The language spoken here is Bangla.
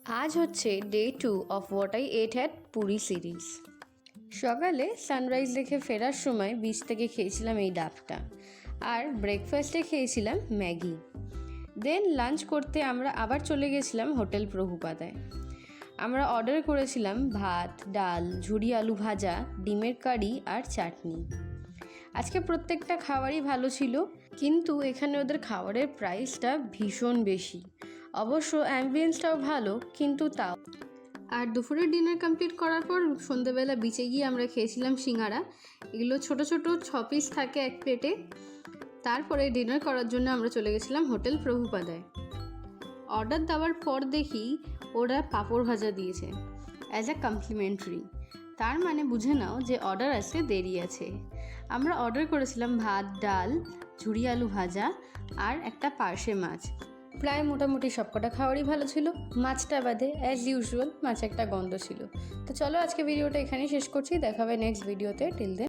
আজ হচ্ছে day 2 of what I ate at Puri series. সকালে সানরাইজ দেখে ফেরার সময় বিচ থেকে খেয়েছিলাম এই ডাবটা, আর ব্রেকফাস্টে খেয়েছিলাম ম্যাগি। দেন লাঞ্চ করতে আমরা আবার চলে গেছিলাম হোটেল প্রভুপাদায়। আমরা অর্ডার করেছিলাম ভাত, ডাল, ঝুরি আলু ভাজা, ডিমের কারি আর চাটনি। আজকে প্রত্যেকটা খাবারই ভালো ছিল, কিন্তু এখানে ওদের খাবারের প্রাইসটা ভীষণ বেশি। অবশ্য অ্যাম্বিয়েন্সটাও ভালো, কিন্তু তাও। আর দুপুরের ডিনার কমপ্লিট করার পর সন্ধ্যেবেলা বিচে গিয়ে আমরা খেয়েছিলাম সিঙ্গারা। এগুলো ছোট ছোট 6 পিস থাকে এক প্লেটে। তারপরে ডিনার করার জন্য আমরা চলে গেছিলাম হোটেল প্রভুপাদায়। অর্ডার দেওয়ার পর দেখি ওরা পাঁপড় ভাজা দিয়েছে অ্যাজ আ কমপ্লিমেন্টারি। তার মানে বুঝে নাও যে অর্ডার আসতে দেরি আছে। আমরা অর্ডার করেছিলাম ভাত, ডাল, ঝুরি আলু ভাজা আর একটা পার্শে মাছ। প্রায় মোটামুটি সবকটা খাবারই ভালো ছিল, মাছটা বাদে। অ্যাজ ইউজুয়াল মাছ একটা গন্ধ ছিল। তো চলো আজকে ভিডিওটা এখানেই শেষ করছি, দেখা হবে নেক্সট ভিডিওতে। Till then